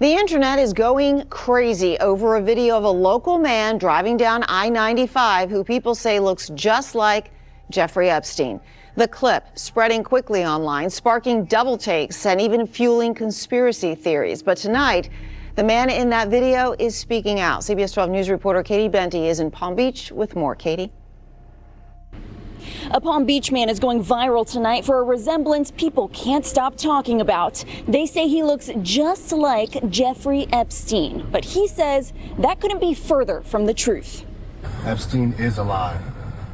The internet is going crazy over a video of a local man driving down I-95 who people say looks just like Jeffrey Epstein. The clip spreading quickly online, sparking double takes and even fueling conspiracy theories. But tonight, the man in that video is speaking out. CBS 12 News reporter Katie Benty is in Palm Beach with more. Katie? A Palm Beach man is going viral tonight for a resemblance people can't stop talking about. They say he looks just like Jeffrey Epstein, but he says that couldn't be further from the truth. Epstein is alive.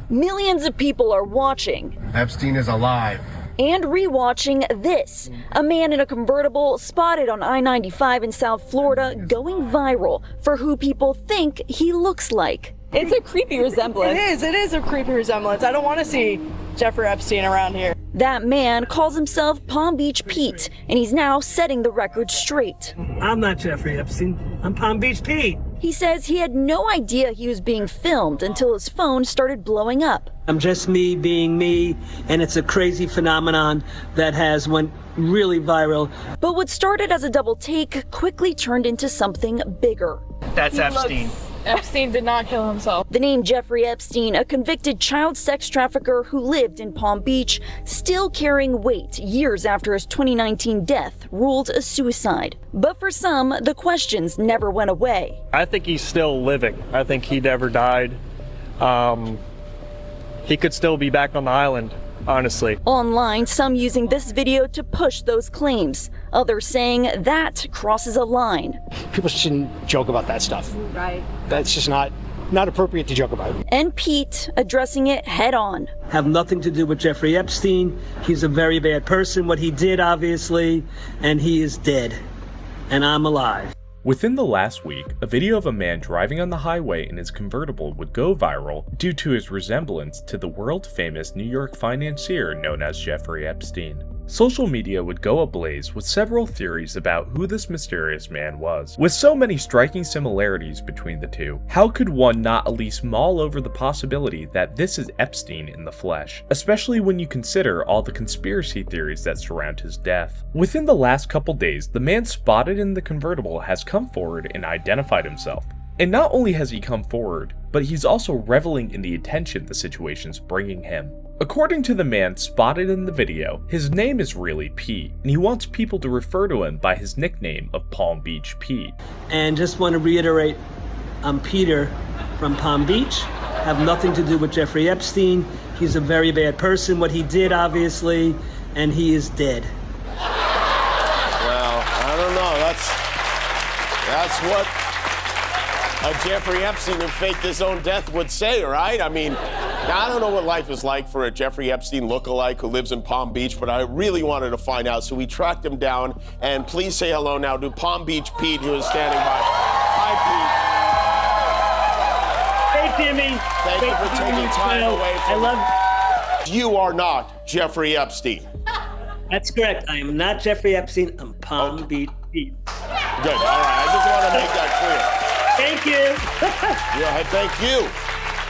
Millions of people are watching. Epstein is alive. And rewatching this. A man in a convertible spotted on I-95 in South Florida going viral for who people think he looks like. It's a creepy resemblance. It is a creepy resemblance. I don't want to see Jeffrey Epstein around here. That man calls himself Palm Beach Pete, and he's now setting the record straight. I'm not Jeffrey Epstein. I'm Palm Beach Pete. He says he had no idea he was being filmed until his phone started blowing up. I'm just me being me, and it's a crazy phenomenon that has went really viral. But what started as a double take quickly turned into something bigger. That's Epstein. Epstein did not kill himself. The name Jeffrey Epstein, a convicted child sex trafficker who lived in Palm Beach, still carrying weight years after his 2019 death ruled a suicide. But for some, the questions never went away. I think he's still living. I think he never died. He could still be back on the island, honestly. Online, some using this video to push those claims. Others saying that crosses a line. People shouldn't joke about that stuff. Right. That's just not appropriate to joke about. And Pete addressing it head on. Have nothing to do with Jeffrey Epstein. He's a very bad person, what he did, obviously, and he is dead. And I'm alive. Within the last week, a video of a man driving on the highway in his convertible would go viral due to his resemblance to the world-famous New York financier known as Jeffrey Epstein. Social media would go ablaze with several theories about who this mysterious man was. With so many striking similarities between the two, how could one not at least mull over the possibility that this is Epstein in the flesh, especially when you consider all the conspiracy theories that surround his death? Within the last couple days, the man spotted in the convertible has come forward and identified himself. And not only has he come forward, but he's also reveling in the attention the situation's bringing him. According to the man spotted in the video, his name is really Pete, and he wants people to refer to him by his nickname of Palm Beach Pete. And just want to reiterate, I'm Peter from Palm Beach. Have nothing to do with Jeffrey Epstein. He's a very bad person, what he did, obviously, and he is dead. Well, I don't know. That's what a Jeffrey Epstein who faked his own death would say, right? I mean, now I don't know what life is like for a Jeffrey Epstein lookalike who lives in Palm Beach, but I really wanted to find out, so we tracked him down. And please say hello now to Palm Beach Pete, who is standing by. Hi, Hey, Jimmy. Pete. Thank you for taking time away from I love you. Are not Jeffrey Epstein. That's correct. I am not Jeffrey Epstein. I'm Palm Beach Pete. Good. All right. I just want to make that clear. Thank you. Yeah, thank you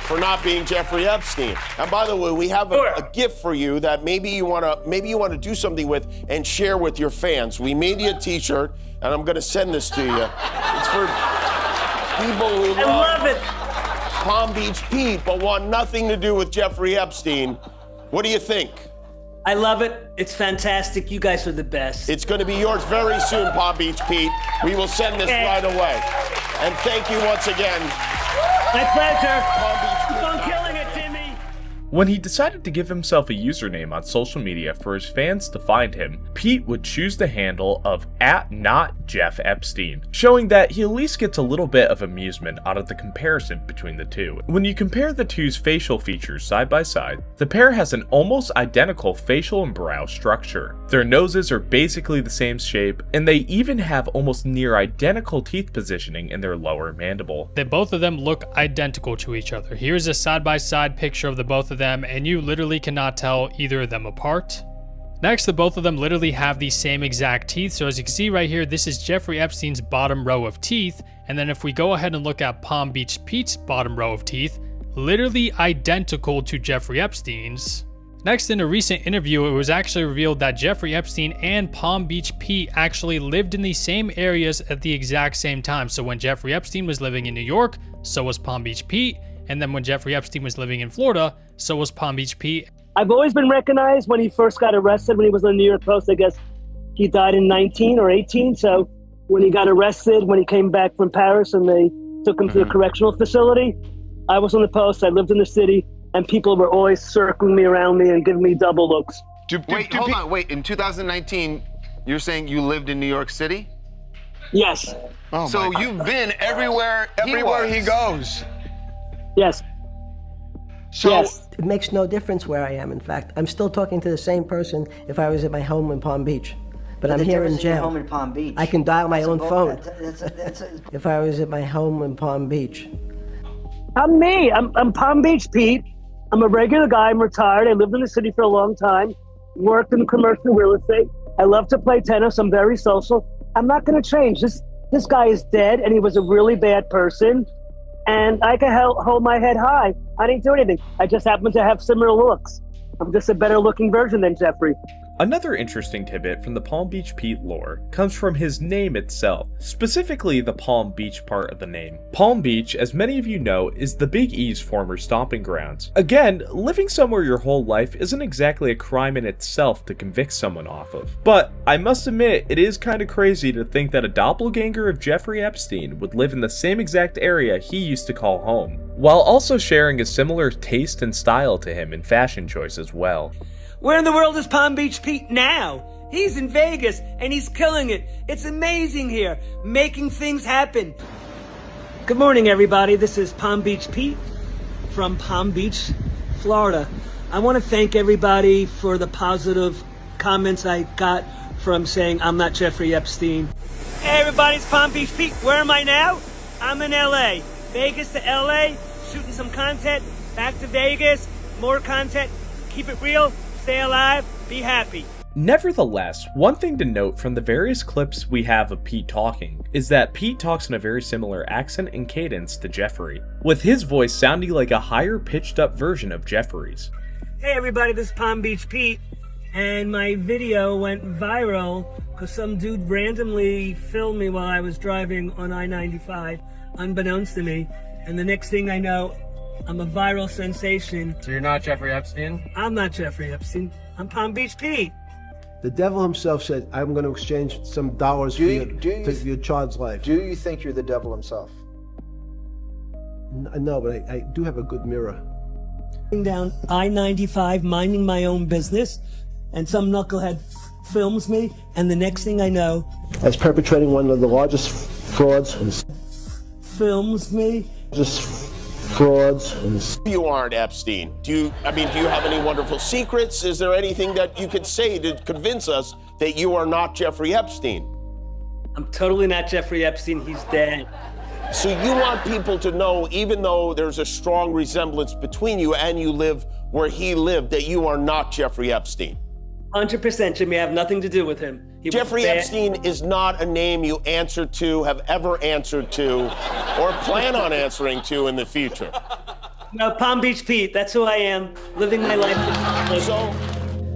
for not being Jeffrey Epstein. And by the way, we have a gift for you that maybe you want to do something with and share with your fans. We made you a T-shirt, and I'm going to send this to you. It's for people who love it. Palm Beach Pete, but want nothing to do with Jeffrey Epstein. What do you think? I love it. It's fantastic. You guys are the best. It's going to be yours very soon, Palm Beach Pete. We will send this right away. And thank you once again. My pleasure. Palm Beach Pete. Keep on killing it, Jimmy. When he decided to give himself a username on social media for his fans to find him, Pete would choose the handle of @NotJeffEpstein, showing that he at least gets a little bit of amusement out of the comparison between the two. When you compare the two's facial features side by side, the pair has an almost identical facial and brow structure. Their noses are basically the same shape, and they even have almost near identical teeth positioning in their lower mandible. Both of them look identical to each other. Here's a side-by-side picture of the both of them, and you literally cannot tell either of them apart. Next, the both of them literally have the same exact teeth. So as you can see right here, this is Jeffrey Epstein's bottom row of teeth. And then if we go ahead and look at Palm Beach Pete's bottom row of teeth, literally identical to Jeffrey Epstein's. Next, in a recent interview, it was actually revealed that Jeffrey Epstein and Palm Beach Pete actually lived in the same areas at the exact same time. So when Jeffrey Epstein was living in New York, so was Palm Beach Pete. And then when Jeffrey Epstein was living in Florida, so was Palm Beach Pete. I've always been recognized when he first got arrested, when he was on the New York Post. I guess he died in 19 or 18. So when he got arrested, when he came back from Paris and they took him to the correctional facility, I was on the Post. I lived in the city. And people were always circling me around me and giving me double looks. Wait, in 2019, you're saying you lived in New York City? Yes. Oh, so you've been everywhere he goes? Yes. So yes. It makes no difference where I am, in fact. I'm still talking to the same person if I was at my home in Palm Beach. But I'm here in jail. Home in Palm Beach. I can dial my own phone. If I was at my home in Palm Beach. I'm me. I'm Palm Beach Pete. I'm a regular guy. I'm retired. I lived in the city for a long time. Worked in commercial real estate. I love to play tennis. I'm very social. I'm not going to change. This guy is dead, and he was a really bad person. And I can hold my head high. I didn't do anything. I just happen to have similar looks. I'm just a better looking version than Jeffrey. Another interesting tidbit from the Palm Beach Pete lore comes from his name itself, specifically the Palm Beach part of the name. Palm Beach, as many of you know, is the Big E's former stomping grounds. Again, living somewhere your whole life isn't exactly a crime in itself to convict someone off of. But I must admit, it is kind of crazy to think that a doppelganger of Jeffrey Epstein would live in the same exact area he used to call home, while also sharing a similar taste and style to him in fashion choice as well. Where in the world is Palm Beach Pete now? He's in Vegas, and he's killing it. It's amazing here, making things happen. Good morning, everybody. This is Palm Beach Pete from Palm Beach, Florida. I want to thank everybody for the positive comments I got from saying I'm not Jeffrey Epstein. Hey, everybody, it's Palm Beach Pete. Where am I now? I'm in L.A. Vegas to L.A., shooting some content. Back to Vegas, more content. Keep it real. Stay alive, be happy. Nevertheless, one thing to note from the various clips we have of Pete talking is that Pete talks in a very similar accent and cadence to Jeffrey, with his voice sounding like a higher pitched up version of Jeffrey's. Hey everybody, this is Palm Beach Pete, and my video went viral because some dude randomly filmed me while I was driving on I-95, unbeknownst to me, and the next thing I know, I'm a viral sensation. So you're not Jeffrey Epstein? I'm not Jeffrey Epstein. I'm Palm Beach Pete. The devil himself said, I'm going to exchange some dollars for your child's life. Do you think you're the devil himself? No, but I do have a good mirror. Down I-95, minding my own business, and some knucklehead films me, and the next thing I know... As perpetrating one of the largest frauds... Films me... frauds. You aren't Epstein. Do you have any wonderful secrets? Is there anything that you could say to convince us that you are not Jeffrey Epstein? I'm totally not Jeffrey Epstein. He's dead. So you want people to know, even though there's a strong resemblance between you and you live where he lived, that you are not Jeffrey Epstein? 100%, Jimmy. I have nothing to do with him. Jeffrey Epstein is not a name you answer to, have ever answered to, or plan on answering to in the future. No, Palm Beach Pete, that's who I am, living my life.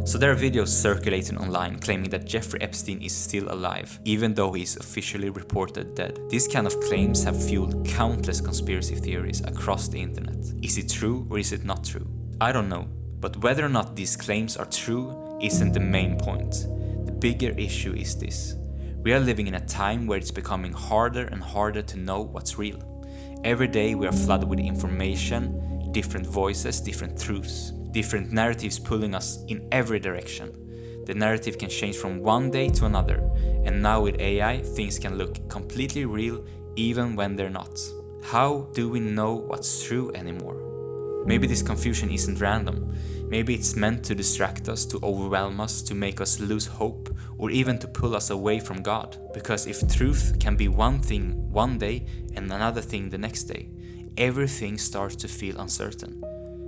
So there are videos circulating online claiming that Jeffrey Epstein is still alive, even though he is officially reported dead. These kind of claims have fueled countless conspiracy theories across the internet. Is it true or is it not true? I don't know, but whether or not these claims are true isn't the main point. The bigger issue is this. We are living in a time where it's becoming harder and harder to know what's real. Every day we are flooded with information, different voices, different truths, different narratives pulling us in every direction. The narrative can change from one day to another, and now with AI, things can look completely real even when they're not. How do we know what's true anymore? Maybe this confusion isn't random. Maybe it's meant to distract us, to overwhelm us, to make us lose hope, or even to pull us away from God. Because if truth can be one thing one day and another thing the next day, everything starts to feel uncertain.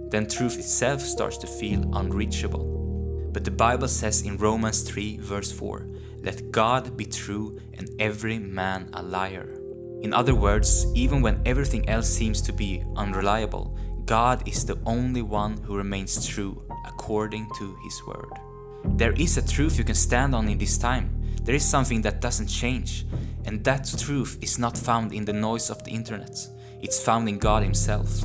Then truth itself starts to feel unreachable. But the Bible says in Romans 3 verse 4, "Let God be true and every man a liar." In other words, even when everything else seems to be unreliable, God is the only one who remains true according to His word. There is a truth you can stand on in this time. There is something that doesn't change, and that truth is not found in the noise of the internet. It's found in God Himself.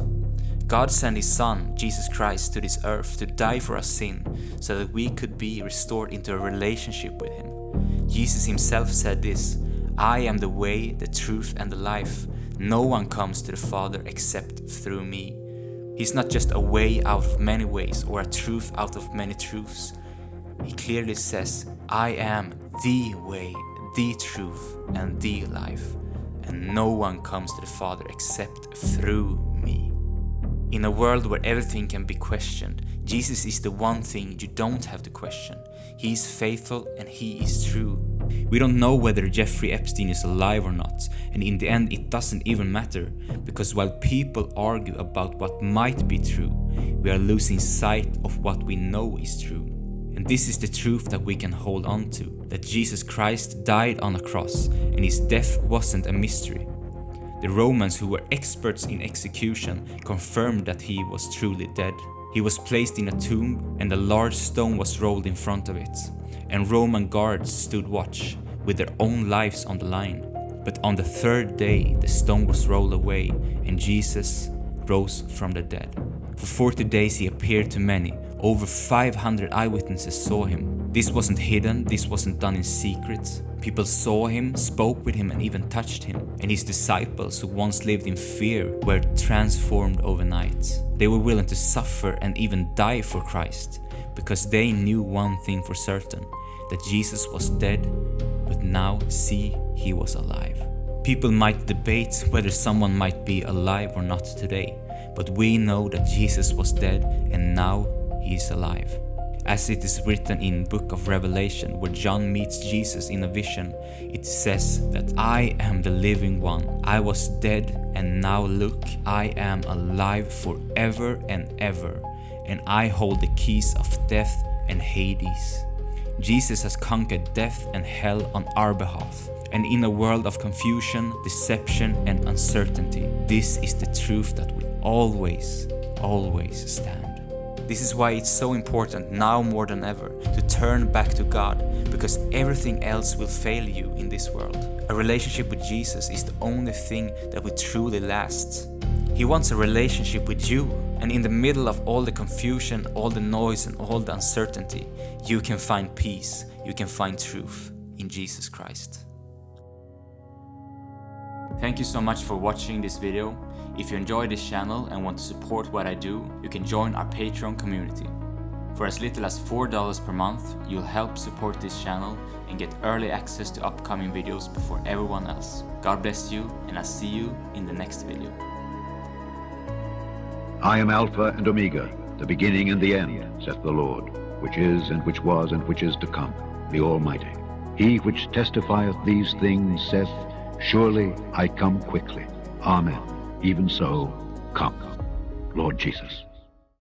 God sent His Son, Jesus Christ, to this earth to die for our sin so that we could be restored into a relationship with Him. Jesus Himself said this, "I am the way, the truth, and the life. No one comes to the Father except through me." He's not just a way out of many ways or a truth out of many truths. He clearly says, "I am the way, the truth, and the life, and no one comes to the Father except through me." In a world where everything can be questioned, Jesus is the one thing you don't have to question. He is faithful and He is true. We don't know whether Jeffrey Epstein is alive or not, and in the end it doesn't even matter, because while people argue about what might be true, we are losing sight of what we know is true. And this is the truth that we can hold on to, that Jesus Christ died on a cross and His death wasn't a mystery. The Romans, who were experts in execution, confirmed that He was truly dead. He was placed in a tomb and a large stone was rolled in front of it, and Roman guards stood watch with their own lives on the line. But on the third day the stone was rolled away and Jesus rose from the dead. For 40 days He appeared to many. Over 500 eyewitnesses saw Him. This wasn't hidden, this wasn't done in secret. People saw Him, spoke with Him, and even touched Him. And His disciples, who once lived in fear, were transformed overnight. They were willing to suffer and even die for Christ, because they knew one thing for certain, that Jesus was dead, but now see, He was alive. People might debate whether someone might be alive or not today, but we know that Jesus was dead and now He is alive. As it is written in Book of Revelation, where John meets Jesus in a vision, it says that I am the living one. I was dead and now look, I am alive forever and ever, and I hold the keys of death and Hades. Jesus has conquered death and hell on our behalf. And in a world of confusion, deception, and uncertainty, this is the truth that will always stand. This is why it's so important now more than ever to turn back to God, because everything else will fail you in this world. A relationship with Jesus is the only thing that will truly last. He wants a relationship with you, and in the middle of all the confusion, all the noise, and all the uncertainty, you can find peace, you can find truth in Jesus Christ. Thank you so much for watching this video. If you enjoy this channel and want to support what I do, you can join our Patreon community. For as little as $4 per month, you'll help support this channel and get early access to upcoming videos before everyone else. God bless you, and I'll see you in the next video. I am Alpha and Omega, the beginning and the end, saith the Lord, which is, and which was, and which is to come, the Almighty. He which testifieth these things saith, Surely I come quickly. Amen. Even so, come, Lord Jesus.